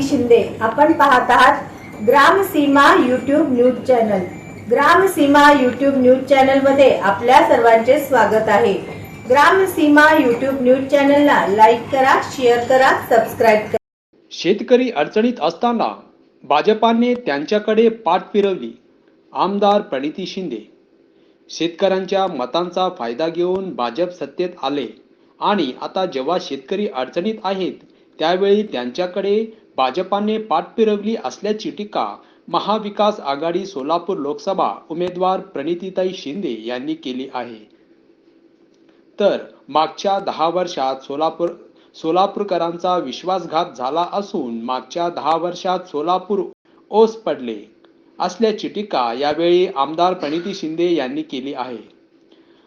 शिंदे, आपण पाहत आहात Gramseema YouTube news channel. Gramseema YouTube news channel मध्ये आपल्या सर्वांचे स्वागत आहे। ग्रामसीमा यूट्यूब न्यूज चॅनलला लाईक करा, शेअर करा, सबस्क्राइब करा। शेतकरी अडचणीत असताना भाजपाने त्यांच्याकडे पाठ फिरवली। आमदार प्रणिती शिंदे। शेतकऱ्यांच्या मतांचा फायदा घेऊन भाजप सत्तेत आले आणि आता जेव्हा शेतकरी अडचणीत आहेत त्यावेळी त्यांच्याकडे भाजपाने पाठ फिरवली असल्याची टीका महाविकास आघाडी सोलापूर लोकसभा उमेदवार प्रणितीताई शिंदे यांनी केली आहे। तर मागच्या 10 वर्षात सोलापूरकरांचा विश्वासघात झाला असून मागच्या 10 वर्षात सोलापूर ओस पडले असल्याची टीका यावेळी आमदार प्रणिती शिंदे यांनी केली आहे।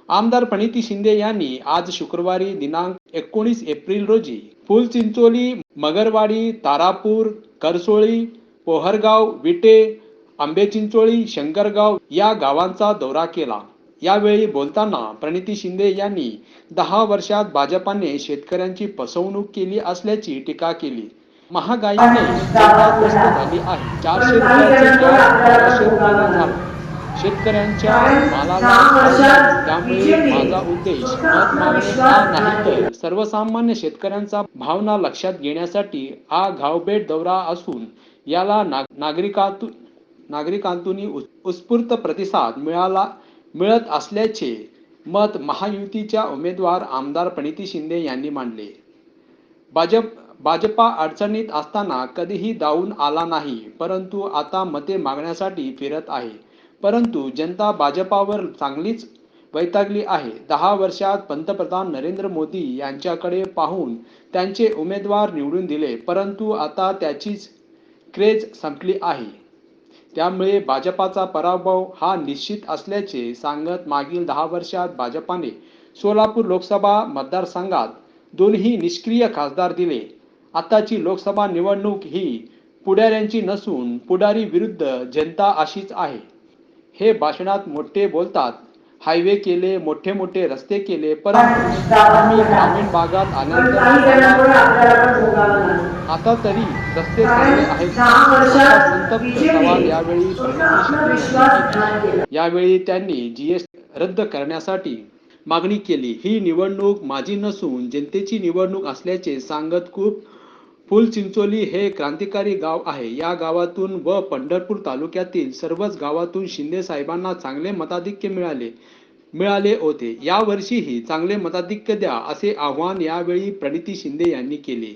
आमदार प्रणिती शिंदे यांनी आज शुक्रवारी दिनांक 19 एप्रिल रोजी फुलचिंचोली, मगरवाडी, तारापूर, करसोळी, पोहरगाव, विटे, आंबेचिंचोळी, शंकरगाव या गावांचा दौरा केला। यावेळी बोलताना प्रणिती शिंदे यांनी 10 वर्षात भाजपाने शेतकऱ्यांची फसवणूक केली असल्याची टीका केली। महागाईने जनता त्रस्त झाली आहे। 400 रुपयाचे गॅस 1200 रुपयाला झाला। शेतकऱ्यांच्या मालाला भाव, त्यामुळे माझा उद्देश मत मागणे हा नाही तर सर्वसामान्य शेतकऱ्यांचा भावना लक्षात घेण्यासाठी हा गावभेट दौरा असून याला नागरिकांतून उत्स्फूर्त प्रतिसाद मिळत असल्याचे मत महायुतीच्या उमेदवार आमदार प्रणिती शिंदे यांनी मांडले। भाजपा अडचणीत असताना कधीही धावून आला नाही, परंतु आता मते मागण्यासाठी फिरत आहे। परंतु जनता भाजपावर चांगलीच वैतागली आहे। 10 वर्षात पंतप्रधान नरेंद्र मोदी यांच्याकडे पाहून त्यांचे उमेदवार निवडून दिले, परंतु आता त्याचीच क्रेज संपली आहे। त्यामुळे भाजपाचा पराभव हा निश्चित असल्याचे सांगत मागील 10 वर्षात भाजपाने सोलापूर लोकसभा मतदारसंघात 2ही निष्क्रिय खासदार दिले। आताची लोकसभा निवडणूक ही पुढाऱ्यांची नसून पुढारी विरुद्ध जनता अशीच आहे। हे भाषणात मोठे बोलतात, हायवे केले, मोठे रस्ते केले, परंतु आम्ही ग्रामीण भागात आल्यानंतर आता तरी रस्ते चांगले आहेत। संतप्त सवाल यावेळी प्रणिती शिंदे यांनी यावेळी त्यांनी जीएसटी रद्द करण्यासाठी मागणी केली। ही निवडणूक माझी नसून जनतेची निवडणूक असल्याचे सांगत फुलचिंचोली हे क्रांतिकारी गाव आहे। या गावातून व पंढरपूर तालुक्यातील सर्वच गावातून शिंदे साहेबांना चांगले मताधिक्य मिळाले होते। यावर्षीही चांगले मताधिक्य द्या असे आवाहन यावेळी प्रणिती शिंदे यांनी केले।